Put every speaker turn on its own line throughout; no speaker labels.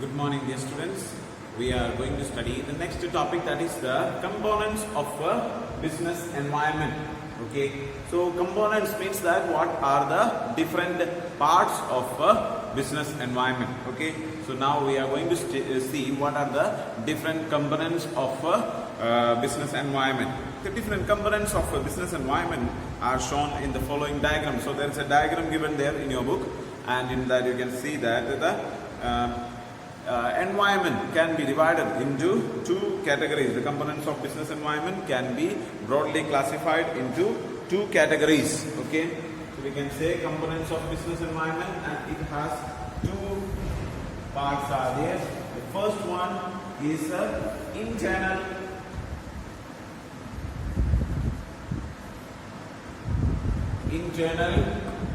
Good morning, dear students. We are going to study the next topic, that is the components of a business environment. Okay, so components means that what are the different parts of a business environment. Okay, so now we are going to see what are the different components of a business environment. The different components of a business environment are shown in the following diagram. So there is a diagram given there in your book, and in that you can see that the environment can be divided into two categories. The components of business environment can be broadly classified into two categories. Okay, so we can say components of business environment, and it has two parts are there. The first one is internal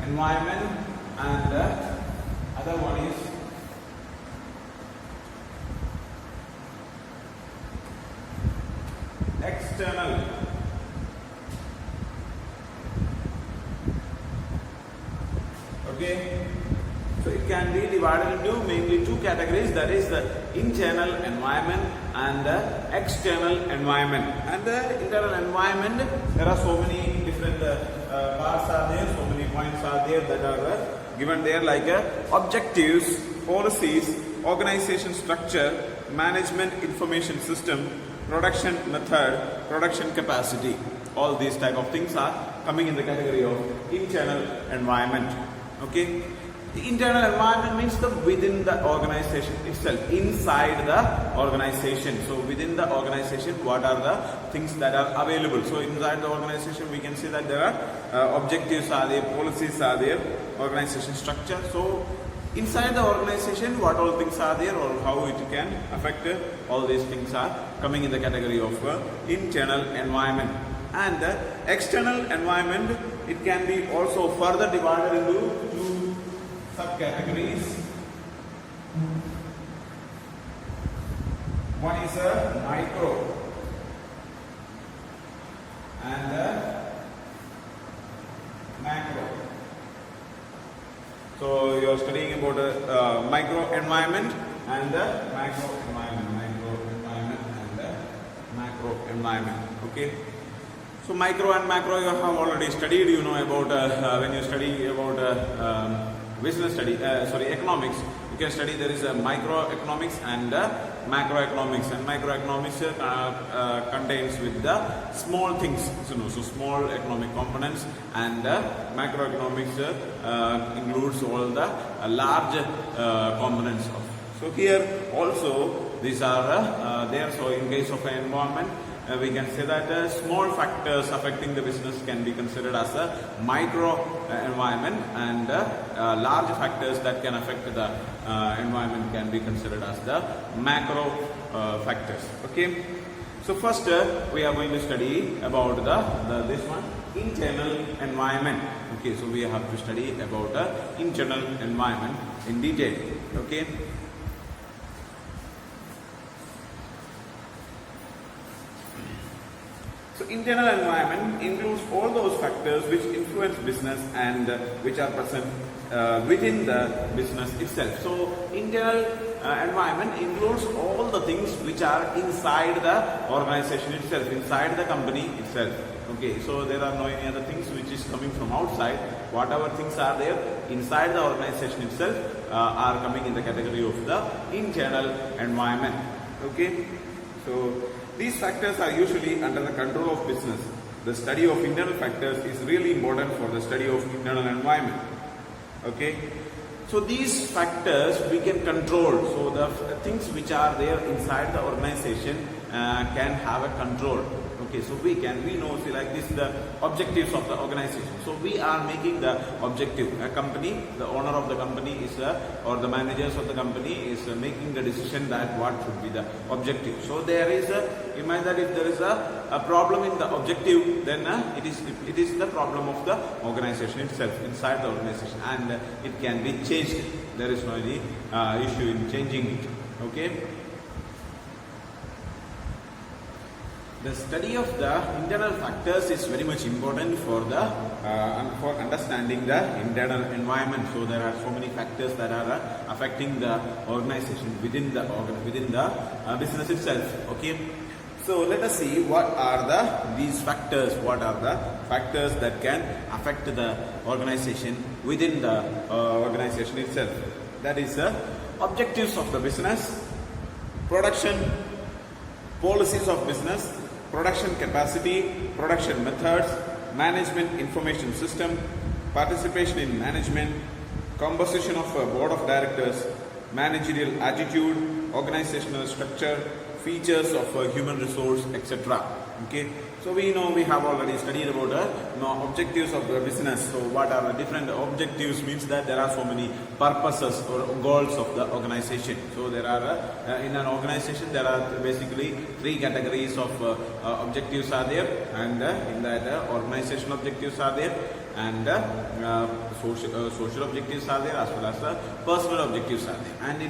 environment, and the other one is external. Okay, so it can be divided into mainly two categories, that is the internal environment and the external environment. And the internal environment, there are so many different parts are there, so many points are there that are given there, like objectives, policies, organization structure, management information system, production method, production capacity. All these type of things are coming in the category of internal environment. Okay, the internal environment means the within the organization itself, inside the organization. So within the organization, what are the things that are available? So inside the organization, we can say that there are objectives are there, policies are there, organization structure. So inside the organization, what all things are there or how it can affect, all these things are coming in the category of internal environment. And the external environment, it can be also further divided into two subcategories. One is a micro and a macro. So you are studying about micro environment and the macro environment, and the macro environment. Okay. So micro and macro you have already studied. You know about when you study about economics. You can study there is a microeconomics and macroeconomics. And microeconomics contains with the small things, so small economic components, and macroeconomics includes all the large components of. So here also these are there. So in case of an environment, we can say that small factors affecting the business can be considered as a micro environment, and large factors that can affect the environment can be considered as the macro factors. Okay, so first we are going to study about this one, internal environment. Okay, so we have to study about the internal environment in detail. Okay. So internal environment includes all those factors which influence business and which are present within the business itself. So internal environment includes all the things which are inside the organization itself, inside the company itself. Okay, so there are no any other things which is coming from outside. Whatever things are there inside the organization itself are coming in the category of the internal environment. Okay, so these factors are usually under the control of business. The study of internal factors is really important for the study of internal environment. Okay, so these factors we can control. So the things which are there inside the organization can have a control. Okay, so we know, see, like this, the objectives of the organization. So we are making the objective. A company, the owner of the company is or the managers of the company is making the decision that what should be the objective. So there is imagine that if there is a problem in the objective, then it is the problem of the organization itself, inside the organization, and it can be changed. There is no any issue in changing it. Okay. The study of the internal factors is very much important for for understanding the internal environment. So there are so many factors that are affecting the organization within the business itself. Okay. So let us see what are these factors. What are the factors that can affect the organization within the organization itself? That is objectives of the business, production, policies of business, production capacity, production methods, management information system, participation in management, composition of a board of directors, managerial attitude, organizational structure, features of a human resource, etc. Okay, so we know we have already studied about objectives of the business. So what are the different objectives? Means that there are so many purposes or goals of the organization. So there are in an organization there are basically three categories of objectives are there, and in that organizational objectives are there, and social objectives are there, as well as personal objectives are there. And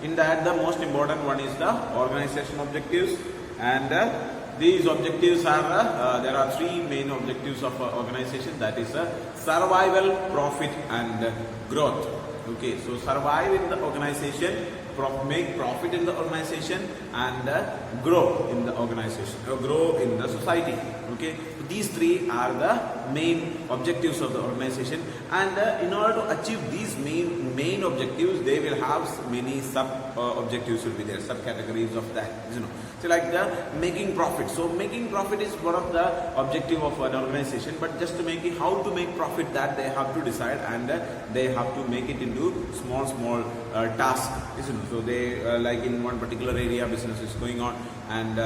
in that the most important one is the organizational objectives, and these objectives are there are three main objectives of organization, that is survival, profit, and growth. Okay, so survive in the organization, make profit in the organization, and grow in the organization, grow in the society. Okay, these three are the main objectives of the organization, and in order to achieve these main objectives, they will have many sub objectives will be there, subcategories of that. So like the making profit. So making profit is one of the objective of an organization, but just to make it, how to make profit, that they have to decide, and they have to make it into small tasks. So they like in one particular area business is going on, and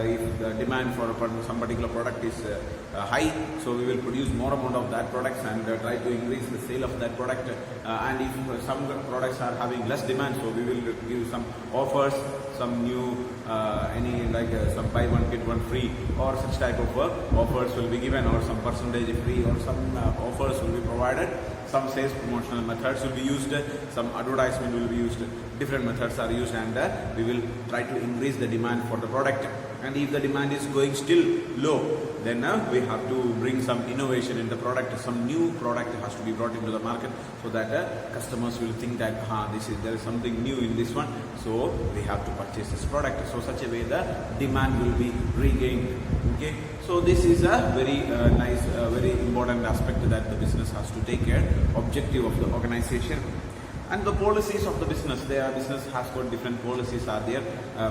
if the demand for some particular product is high, so we will produce more amount of that products and try to increase the sale of that product. And if some products are having less demand, so we will give some offers, some new some buy one get one free, or such type of offers will be given, or some percentage free, or some offers will be provided. Some sales promotional methods will be used, some advertisement will be used, different methods are used, and we will try to increase the demand for the product. And if the demand is going still low, then we have to bring some innovation in the product. Some new product has to be brought into the market, so that customers will think that there is something new in this one, so we have to purchase this product. So such a way the demand will be regained. Okay, so this is a very nice, very important aspect that the business has to take care. Objective of the organization. And the policies of the business, business has got different policies are there.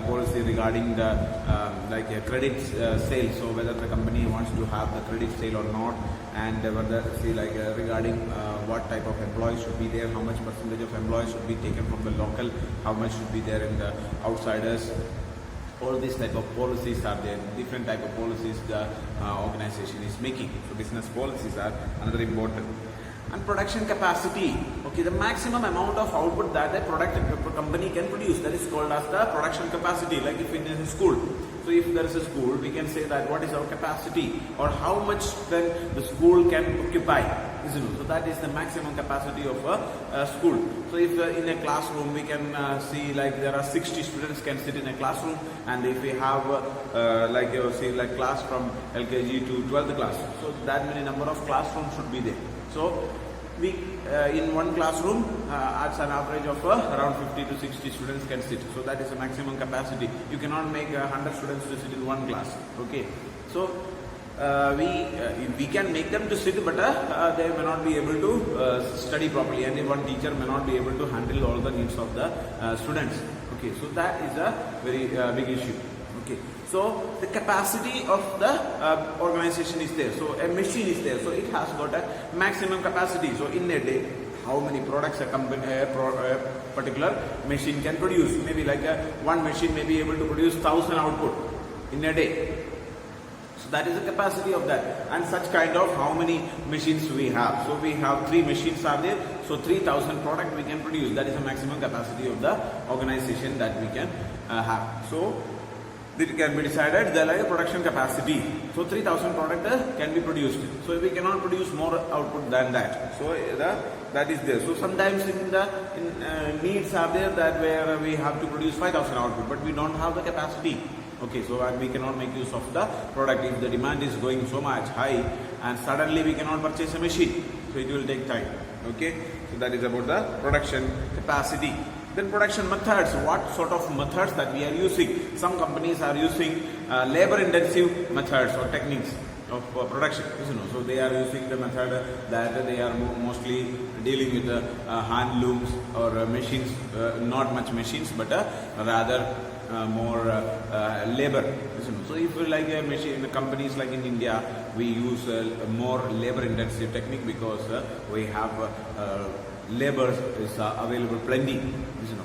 Policy regarding the credit sale, so whether the company wants to have the credit sale or not, and whether regarding what type of employees should be there, how much percentage of employees should be taken from the local, how much should be there in the outsiders. All these type of policies are there. Different type of policies the organization is making. So business policies are another important. And production capacity. Okay, the maximum amount of output that a company can produce, that is called as the production capacity. Like if it is a school, so if there is a school, we can say that what is our capacity, or how much then the school can occupy. So that is the maximum capacity of a school. So if in a classroom we can see there are 60 students can sit in a classroom, and if we have class from LKG to 12th class, so that many number of classrooms should be there. So we in one classroom at an average of around 50 to 60 students can sit. So that is the maximum capacity. You cannot make 100 students to sit in one class. Okay, so we can make them to sit, but they may not be able to study properly, and one teacher may not be able to handle all the needs of the students. Okay, so that is a very big issue. Okay, so the capacity of the organization is there. So a machine is there, so it has got a maximum capacity. So in a day, how many products a particular machine can produce? Maybe one machine may be able to produce 1,000 output in a day. So that is the capacity of that. And such kind of how many machines we have. So we have 3 machines are there. So 3,000 product we can produce. That is the maximum capacity of the organization that we can have. So it can be decided the production capacity. So 3,000 product can be produced. So we cannot produce more output than that. So that is there. So sometimes in needs are there that where we have to produce 5,000 output, but we don't have the capacity. Okay, so and we cannot make use of the product if the demand is going so much high and suddenly we cannot purchase a machine. So it will take time. Okay, so that is about the production capacity. Then production methods, what sort of methods that we are using. Some companies are using labor intensive methods or techniques of production, so they are using the method that they are mostly dealing with hand looms or machines, not much machines but rather more labor. So if you like a machine, companies like in India, we use more labor intensive technique because we have labor is available plenty.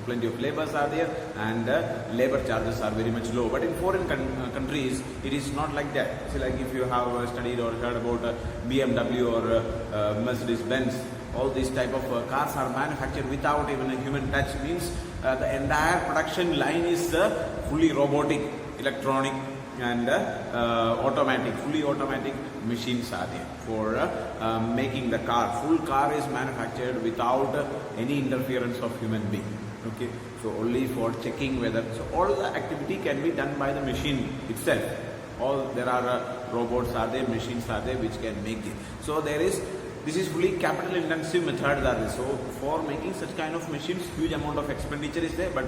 Plenty of labors are there and labor charges are very much low. But in foreign countries, it is not like that. So like if you have studied or heard about BMW or Mercedes-Benz, all these type of cars are manufactured without even a human touch. Means the entire production line is fully robotic, electronic and fully automatic machines are there for making the car. Full car is manufactured without any interference of human being. Okay, so only for checking whether, so all the activity can be done by the machine itself. There are robots are there, machines are there which can make it. So this is fully capital intensive methods are there. So for making such kind of machines, huge amount of expenditure is there, but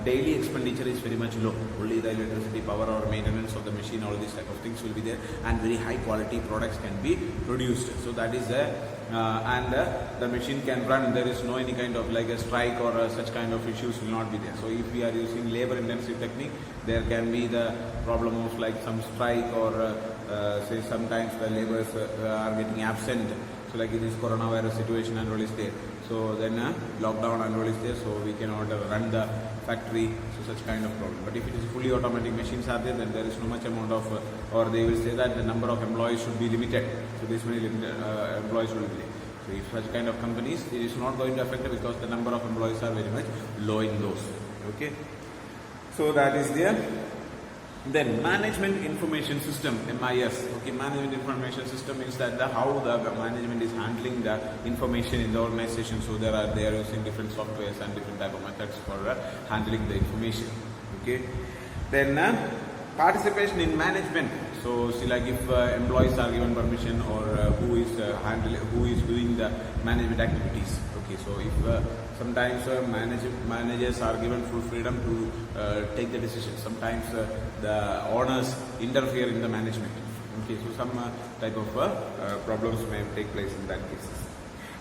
daily expenditure is very much low. Only the electricity, power or maintenance of the machine, all these type of things will be there, and very high quality products can be produced. So that is there. And the machine can run. There is no any kind of like a strike or such kind of issues will not be there. So if we are using labor intensive technique, there can be the problem of like some strike or say sometimes the laborers are getting absent. So like in this coronavirus situation and all is there. So then lockdown and all is there. So we cannot run the factory. So such kind of problem. But if it is fully automatic machines are there, then there is no much amount of, or they will say that the number of employees should be limited. So this many employees will be there. So if such kind of companies, it is not going to affect it because the number of employees are very much low in those. Okay. So that is there. Then management information system, MIS. Okay, management information system means that how the management is handling the information in the organization. So they are using different softwares and different type of methods for handling the information. Okay. Then participation in management. So see, like if employees are given permission or who is doing the management activities. Okay, so if sometimes managers are given full freedom to take the decisions. Sometimes the owners interfere in the management. Okay, so some type of problems may take place in that case.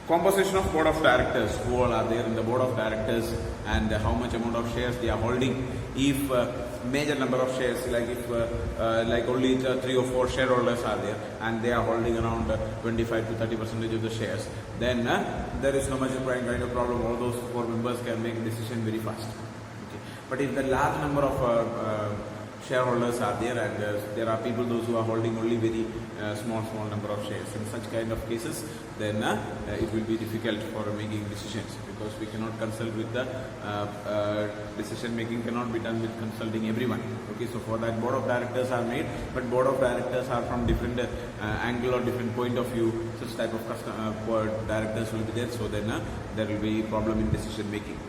Composition of board of directors, who all are there in the board of directors and how much amount of shares they are holding. If major number of shares, like if like only 3 or 4 shareholders are there and they are holding around 25 to 30% of the shares, then there is no much kind of problem. All those 4 members can make a decision very fast. Okay. But if the large number of shareholders are there and there are people those who are holding only very small number of shares, in such kind of cases, then it will be difficult for making decisions because we cannot consult with the decision making cannot be done with consulting everyone. Okay, so for that board of directors are made, but board of directors are from different angle or different point of view. Such type of board directors will be there, so then there will be problem in decision making.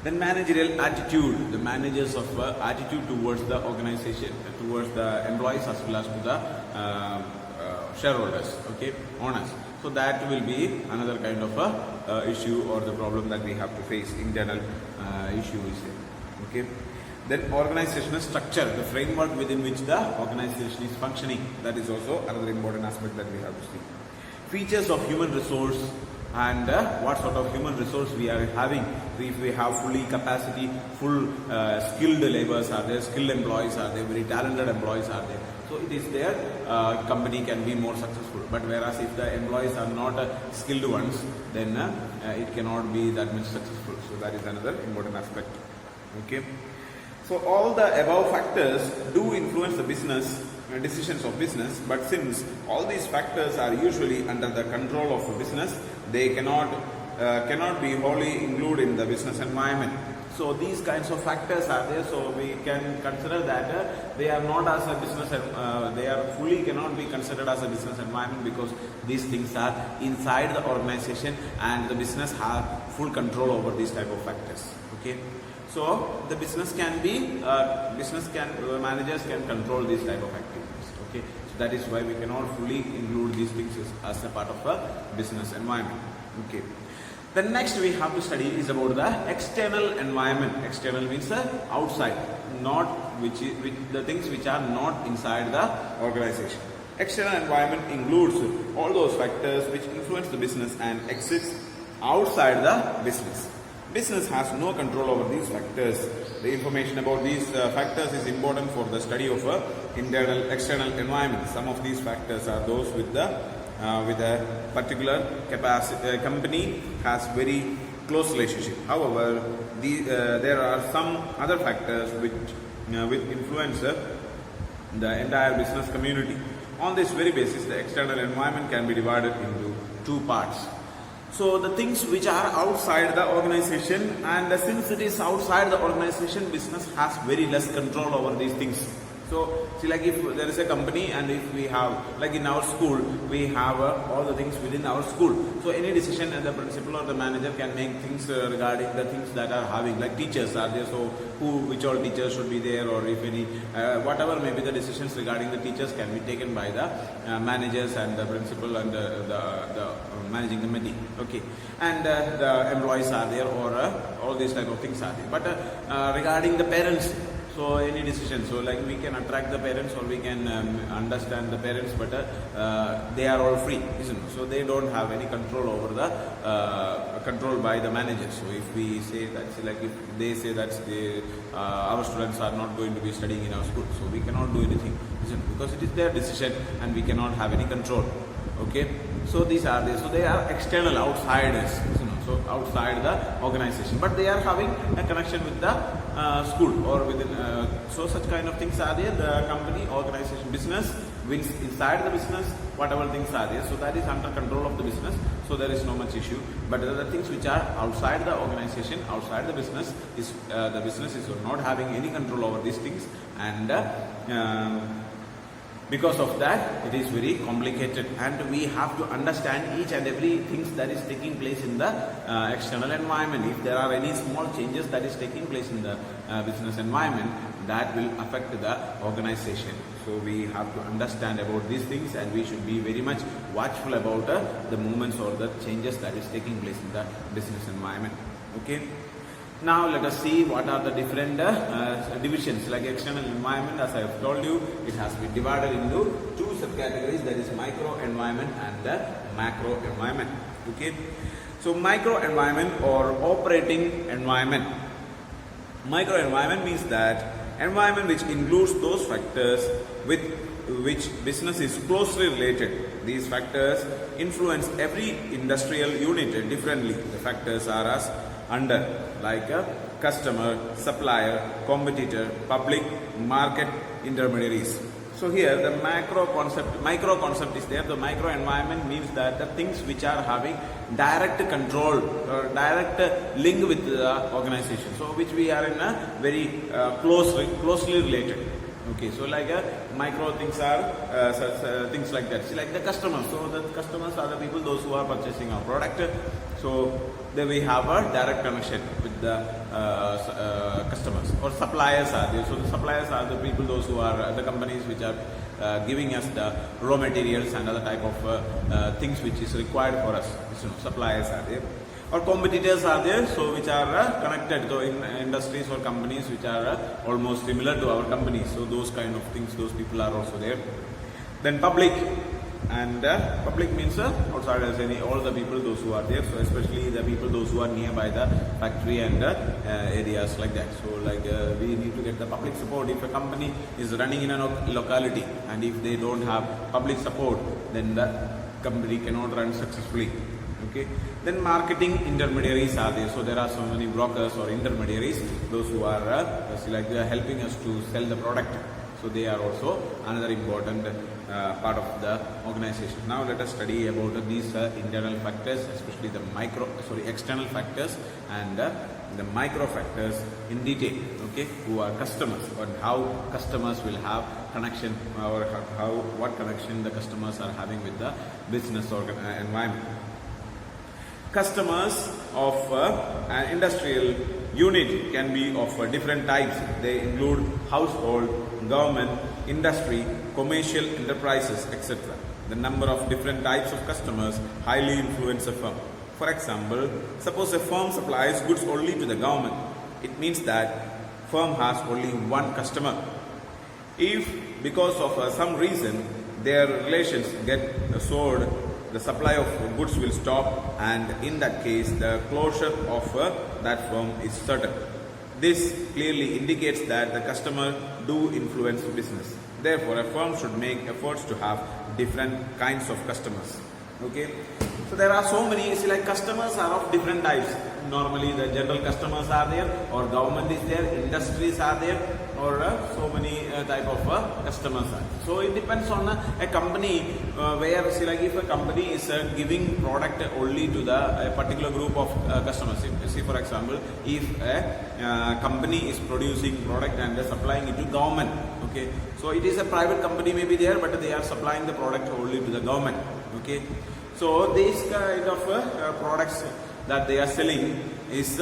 Then managerial attitude, the managers of attitude towards the organization, towards the employees as well as to the shareholders, okay, owners. So that will be another kind of issue or the problem that we have to face. Internal issue is there. Okay. Then organizational structure, the framework within which the organization is functioning. That is also another important aspect that we have to see. Features of human resource and what sort of human resource we are having. If we have fully capacity, full skilled laborers are there, skilled employees are there, very talented employees are there. So it is there, company can be more successful. But whereas if the employees are not skilled ones, then it cannot be that much successful. So that is another important aspect. Okay. So all the above factors do influence the business decisions of business, but since all these factors are usually under the control of a business, they cannot be wholly included in the business environment. So these kinds of factors are there, so we can consider that they are not as a business, they are fully cannot be considered as a business environment because these things are inside the organization and the business have full control over these type of factors. Okay, so the managers can control these type of activities. Okay, so that is why we cannot fully include these things as a part of a business environment. Okay. The next we have to study is about the external environment. External means outside, not the things which are not inside the organization. External environment includes all those factors which influence the business and exist outside the business. Business has no control over these factors. The information about these factors is important for the study of external environment. Some of these factors are those with a particular capacity company has very close relationship. However, there are some other factors which influence the entire business community. On this very basis, the external environment can be divided into two parts. So the things which are outside the organization, and since it is outside the organization, business has very less control over these things. So, see, like if there is a company and if we have, like in our school, we have all the things within our school. So, any decision the principal or the manager can make things regarding the things that are having, like teachers are there. So, which all teachers should be there, or if any, whatever may be the decisions regarding the teachers can be taken by the managers and the principal and the managing committee. Okay, and the employees are there, or all these type of things are there. But regarding the parents, so any decision, so like we can attract the parents or we can understand the parents, but they are all free, isn't it? So they don't have any control over the control by the managers. So if we say that, like if they say that our students are not going to be studying in our school, so we cannot do anything, isn't it? Because it is their decision and we cannot have any control. Okay, so these are there. So they are external, outsiders, isn't it? So outside the organization, but they are having a connection with the school or within. So such kind of things are there. The company, organization, business wins inside the business. Whatever things are there, so that is under control of the business. So there is no much issue. But the things which are outside the organization, outside the business is not having any control over these things, and because of that, it is very complicated, and we have to understand each and every things that is taking place in the external environment. If there are any small changes that is taking place in the business environment, that will affect the organization. So we have to understand about these things, and we should be very much watchful about the movements or the changes that is taking place in the business environment. Okay. Now let us see what are the different divisions. Like external environment, as I have told you, it has been divided into two subcategories, that is micro environment and the macro environment. Okay, so micro environment or operating environment. Micro environment means that environment which includes those factors with which business is closely related. These factors influence every industrial unit differently. The factors are as under, like a customer, supplier, competitor, public, market, intermediaries. So here the micro concept is there. The micro environment means that the things which are having direct control or direct link with the organization. So which we are in a very closely related. Okay, so like micro things are things like that. See, like the customers. So the customers are the people, those who are purchasing our product. So there we have a direct connection with the customers. Or suppliers are there. So the suppliers are the people, those who are the companies which are giving us the raw materials and other type of things which is required for us. So suppliers are there. Or competitors are there, so which are connected to in industries or companies which are almost similar to our companies. So those kind of things, those people are also there. Then public, and public means outsiders, all the people, those who are there. So especially the people, those who are nearby the factory and areas like that. So like we need to get the public support. If a company is running in a locality and if they don't have public support, then the company cannot run successfully. Okay. Then marketing intermediaries are there. So there are so many brokers or intermediaries, those who are like they are helping us to sell the product. So they are also another important part of the organization. Now let us study about these internal factors, especially the external factors and the micro factors in detail. Okay, who are customers and how customers will have connection, or what connection the customers are having with the business environment. Customers of an industrial unit can be of different types. They include household, government, industry, commercial enterprises, etc. The number of different types of customers highly influence a firm. For example, suppose a firm supplies goods only to the government. It means that firm has only one customer. If because of some reason their relations get soured, the supply of goods will stop, and in that case the closure of that firm is certain. This clearly indicates that the customer do influence business. Therefore, a firm should make efforts to have different kinds of customers. Okay, so there are so many, see, like customers are of different types. Normally the general customers are there, or government is there, industries are there, or so many type of customers are. So it depends on a company where, see, like if a company is giving product only to the a particular group of customers. See, for example, if a company is producing product and supplying it to government, okay, so it is a private company may be there, but they are supplying the product only to the government. Okay, so these kind of products that they are selling is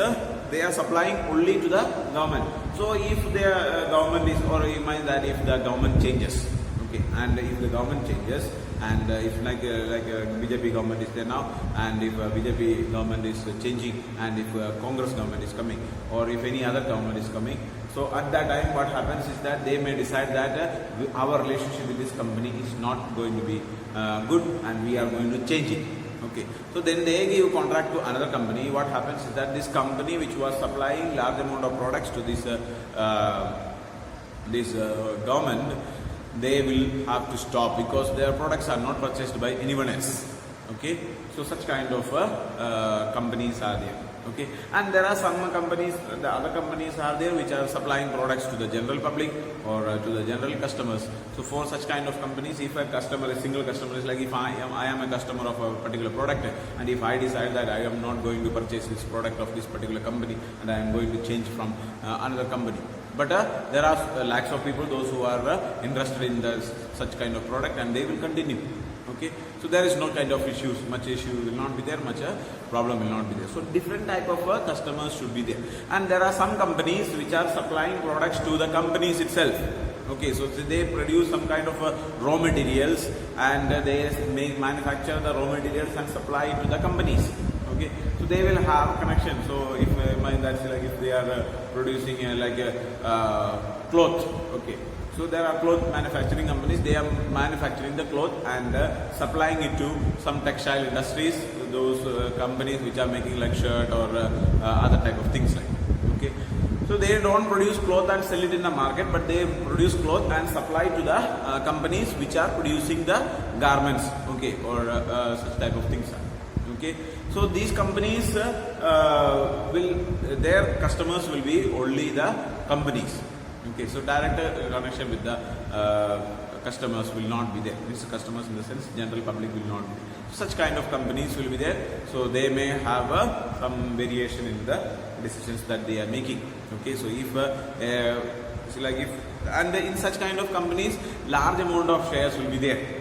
they are supplying only to the government. So if the government is, or imagine that if the government changes, okay, and if the government changes, and if like BJP government is there now, and if BJP government is changing, and if Congress government is coming, or if any other government is coming, so at that time what happens is that they may decide that our relationship with this company is not going to be good, and we are going to change it. Okay, so then they give contract to another company. What happens is that this company which was supplying large amount of products to this government, they will have to stop because their products are not purchased by anyone else. Okay, so such kind of companies are there. Okay, and there are some companies, the other companies are there which are supplying products to the general public or to the general customers. So for such kind of companies, if a customer, a single customer is like, if I am a customer of a particular product, and if I decide that I am not going to purchase this product of this particular company and I am going to change from another company. But there are lakhs of people, those who are interested in such kind of product, and they will continue. Okay, so there is no kind of issues, much issue will not be there, much problem will not be there. So different type of customers should be there, and there are some companies which are supplying products to the companies itself. Okay, so they produce some kind of raw materials, and they manufacture the raw materials and supply it to the companies. Okay, so they will have connection. So if that's like if they are producing cloth, okay, so there are cloth manufacturing companies, they are manufacturing the cloth and supplying it to some textile industries, those companies which are making like shirt or other type of things like. Okay, so they don't produce cloth and sell it in the market, but they produce cloth and supply to the companies which are producing the garments. Okay, or such type of things. Okay, so these companies their customers will be only the companies. Okay, so direct connection with the customers will not be there. These customers in the sense general public will not be there. Such kind of companies will be there. So they may have some variation in the decisions that they are making. Okay, so if and in such kind of companies, large amount of shares will be there.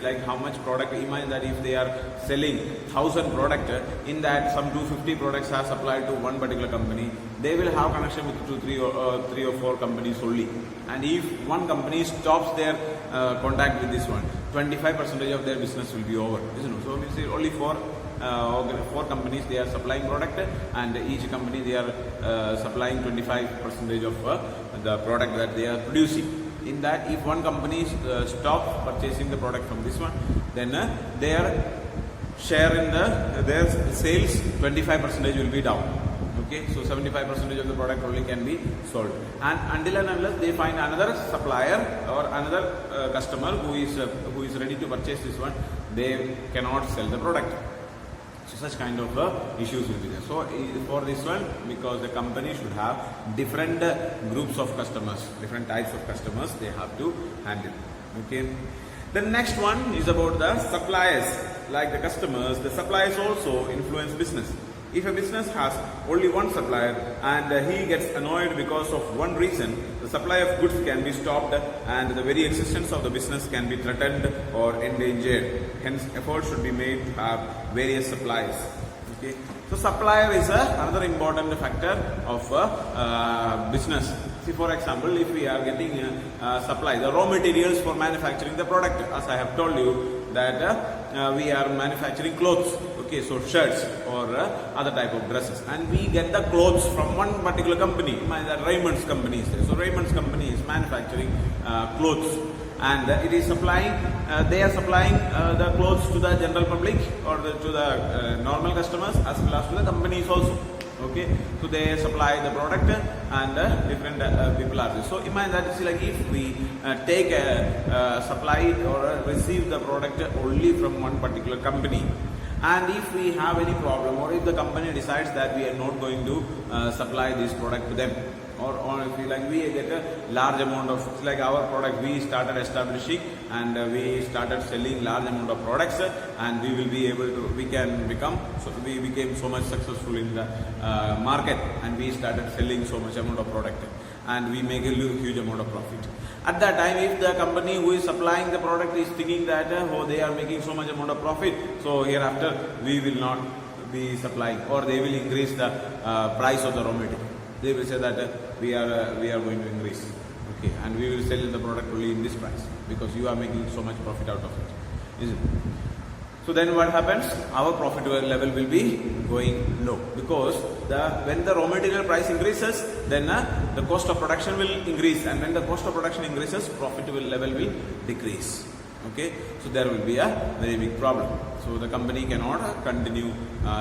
Like how much product, imagine that if they are selling 1,000 product, in that some 250 products are supplied to one particular company, they will have connection with 3 or 4 companies only. And if one company stops their contact with this one, 25% of their business will be over. So we see only 4 companies they are supplying product, and each company they are supplying 25% of the product that they are producing. In that, if one company stops purchasing the product from this one, then their share in their sales 25% will be down. Okay, so 75% of the product only can be sold, and until and unless they find another supplier or another customer who is ready to purchase this one, they cannot sell the product. So such kind of issues will be there. So for this one, because the company should have different groups of customers, different types of customers they have to handle. Okay. The next one is about the suppliers. Like the customers, the suppliers also influence business. If a business has only one supplier and he gets annoyed because of one reason, the supply of goods can be stopped and the very existence of the business can be threatened or endangered. Hence, effort should be made to have various suppliers. Okay, so supplier is another important factor of business. See, for example, if we are getting supply the raw materials for manufacturing the product, as I have told you that we are manufacturing clothes, okay, so shirts or other type of dresses, and we get the clothes from one particular company. That Raymond's company is there. So Raymond's company is manufacturing clothes, and it is supplying. They are supplying the clothes to the general public or to the normal customers as well as to the companies also. Okay, so they supply the product and different people are there. So imagine that it's like if we take a supply or receive the product only from one particular company, and if we have any problem or if the company decides that we are not going to supply this product to them, or if we get a large amount of, like our product, we started establishing and we started selling large amount of products, and we will be able to, we became so much successful in the market, and we started selling so much amount of product, and we make a huge amount of profit. At that time, if the company who is supplying the product is thinking that oh, they are making so much amount of profit, so hereafter we will not be supplying, or they will increase the price of the raw material. They will say that we are going to increase, okay, and we will sell the product only in this price because you are making so much profit out of it, isn't it? So then what happens? Our profit level will be going low, because when the raw material price increases, then the cost of production will increase, and when the cost of production increases, profit level will decrease. Okay, so there will be a very big problem. So the company cannot continue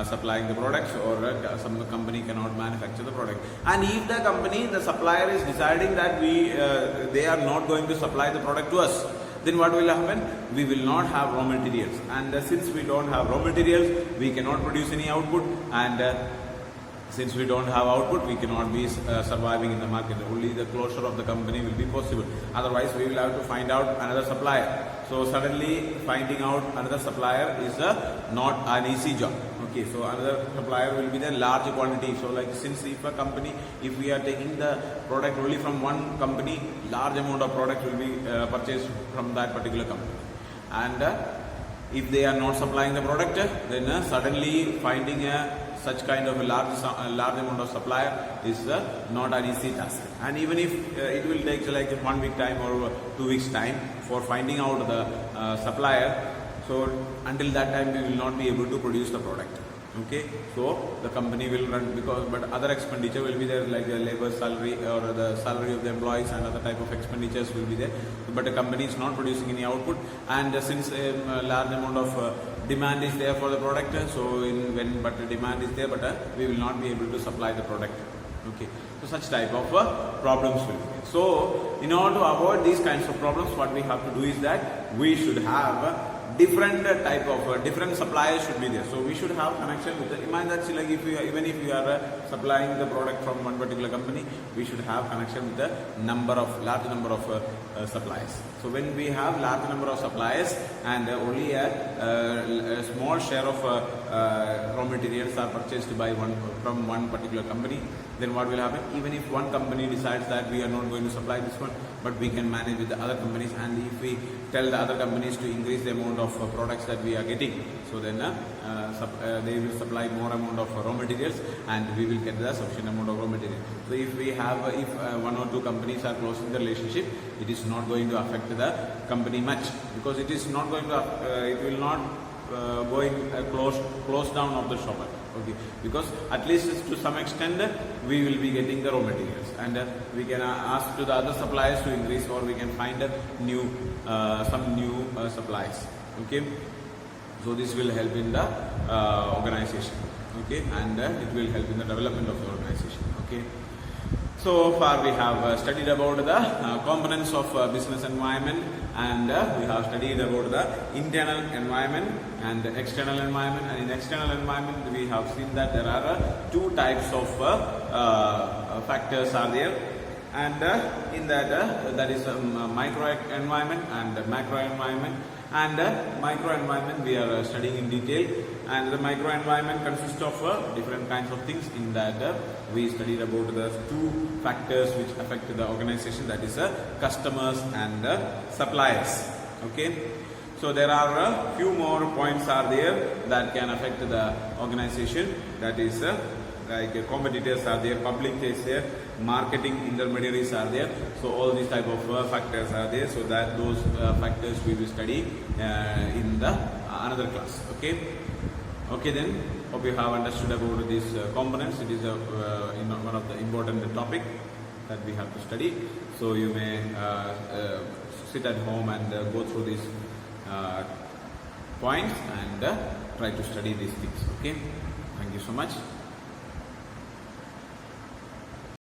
supplying the products, or some company cannot manufacture the product. And if the company, the supplier is deciding that they are not going to supply the product to us, then what will happen? We will not have raw materials, and since we don't have raw materials, we cannot produce any output, and since we don't have output, we cannot be surviving in the market. Only the closure of the company will be possible. Otherwise, we will have to find out another supplier. So suddenly finding out another supplier is not an easy job. Okay, so another supplier will be the large quantity. So like, since if we are taking the product only from one company, large amount of product will be purchased from that particular company. And if they are not supplying the product, then suddenly finding such kind of a large amount of supplier is not an easy task. And even if it will take like 1 week time or 2 weeks time for finding out the supplier, so until that time we will not be able to produce the product. Okay, so the company will run, but other expenditure will be there, like the labor salary or the salary of the employees and other type of expenditures will be there. But the company is not producing any output, and since a large amount of demand is there for the product, so but the demand is there, but we will not be able to supply the product. Okay, so such type of problems will be there. So in order to avoid these kinds of problems, what we have to do is that we should have different type of different suppliers should be there. So we should have connection with imagine that like even if you are supplying the product from one particular company, we should have connection with the large number of suppliers. So when we have large number of suppliers and only a small share of raw materials are purchased from one particular company, then what will happen? Even if one company decides that we are not going to supply this one, but we can manage with the other companies, and if we tell the other companies to increase the amount of products that we are getting, so then they will supply more amount of raw materials, and we will get the sufficient amount of raw material. So if one or two companies are closing the relationship, it is not going to affect the company much, because it is not going to it will not close down of the shop. Okay, because at least to some extent we will be getting the raw materials, and we can ask to the other suppliers to increase, or we can find some new supplies. Okay, so this will help in the organization. Okay, and it will help in the development of the organization. Okay, so far we have studied about the components of business environment, and we have studied about the internal environment and the external environment. And in external environment, we have seen that there are two types of factors are there, and in that is micro environment and macro environment. And micro environment we are studying in detail, and the micro environment consists of different kinds of things. In that we studied about the two factors which affect the organization, that is customers and suppliers. Okay, So there are a few more points are there that can affect the organization. That is like competitors are there, public is there, marketing intermediaries are there. So all these type of factors are there. So that those factors we will study in the another class. Okay. Okay then. Hope you have understood about these components. It is one of the important topic that we have to study. So you may sit at home and go through these points and try to study these things. Okay. Thank you so much.